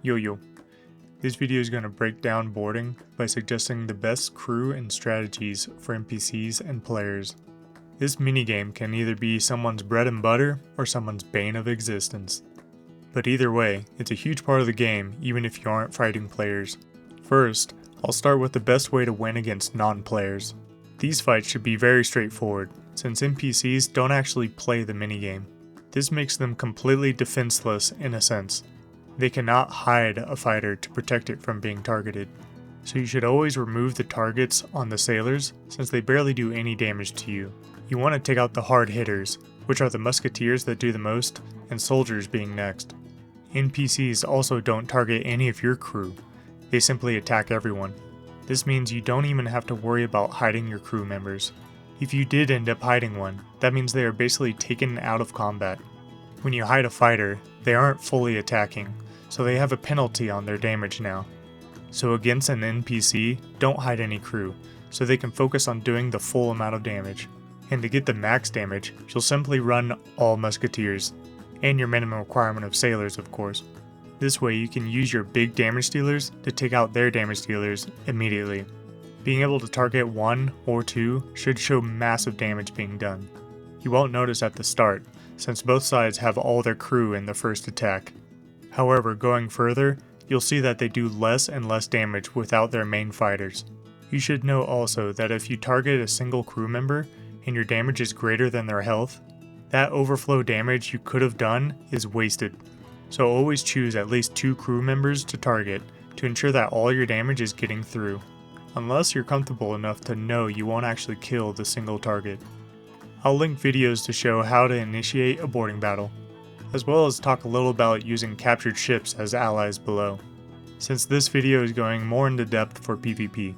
Yo. This video is going to break down boarding by suggesting the best crew and strategies for NPCs and players. This minigame can either be someone's bread and butter or someone's bane of existence. But either way, it's a huge part of the game even if you aren't fighting players. First, I'll start with the best way to win against non-players. These fights should be very straightforward, since NPCs don't actually play the minigame. This makes them completely defenseless in a sense. They cannot hide a fighter to protect it from being targeted. So you should always remove the targets on the sailors since they barely do any damage to you. You want to take out the hard hitters, which are the musketeers that do the most, and soldiers being next. NPCs also don't target any of your crew. They simply attack everyone. This means you don't even have to worry about hiding your crew members. If you did end up hiding one, that means they are basically taken out of combat. When you hide a fighter, they aren't fully attacking, so they have a penalty on their damage now. So against an NPC, don't hide any crew, so they can focus on doing the full amount of damage. And to get the max damage, you'll simply run all musketeers, and your minimum requirement of sailors of course. This way you can use your big damage dealers to take out their damage dealers immediately. Being able to target 1 or 2 should show massive damage being done. You won't notice at the start, since both sides have all their crew in the first attack. However, going further, you'll see that they do less and less damage without their main fighters. You should know also that if you target a single crew member and your damage is greater than their health, that overflow damage you could have done is wasted. So always choose at least 2 crew members to target to ensure that all your damage is getting through, unless you're comfortable enough to know you won't actually kill the single target. I'll link videos to show how to initiate a boarding battle, as well as talk a little about using captured ships as allies below, since this video is going more into depth for PvP.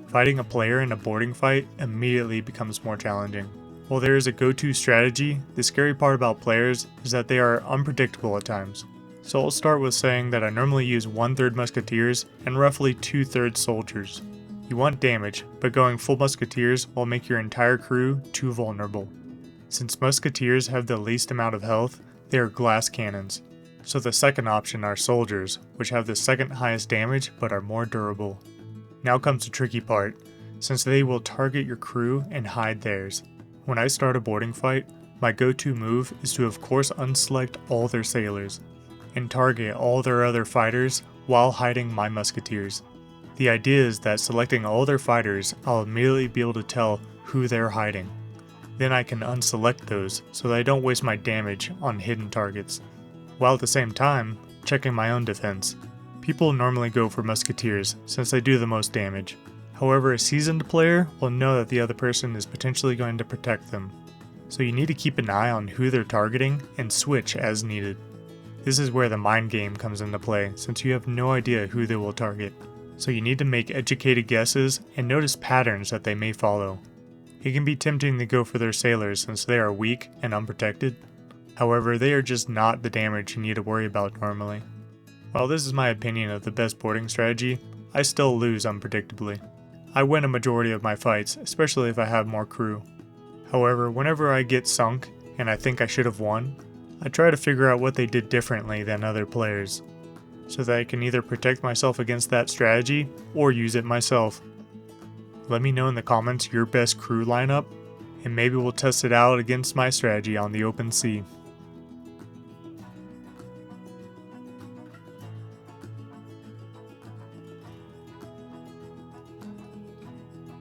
Fighting a player in a boarding fight immediately becomes more challenging. While there is a go-to strategy, the scary part about players is that they are unpredictable at times. So I'll start with saying that I normally use 1/3 musketeers and roughly 2/3 soldiers. You want damage, but going full musketeers will make your entire crew too vulnerable. Since musketeers have the least amount of health, they are glass cannons. So the second option are soldiers, which have the second highest damage but are more durable. Now comes the tricky part, since they will target your crew and hide theirs. When I start a boarding fight, my go-to move is to of course unselect all their sailors, and target all their other fighters while hiding my musketeers. The idea is that selecting all their fighters, I'll immediately be able to tell who they're hiding. Then I can unselect those so that I don't waste my damage on hidden targets, while at the same time, checking my own defense. People normally go for musketeers since they do the most damage. However, a seasoned player will know that the other person is potentially going to protect them. So you need to keep an eye on who they're targeting and switch as needed. This is where the mind game comes into play since you have no idea who they will target. So you need to make educated guesses and notice patterns that they may follow. It can be tempting to go for their sailors since they are weak and unprotected. However, they are just not the damage you need to worry about normally. While this is my opinion of the best boarding strategy, I still lose unpredictably. I win a majority of my fights, especially if I have more crew. However, whenever I get sunk and I think I should have won, I try to figure out what they did differently than other players, so that I can either protect myself against that strategy or use it myself. Let me know in the comments your best crew lineup, and maybe we'll test it out against my strategy on the open sea.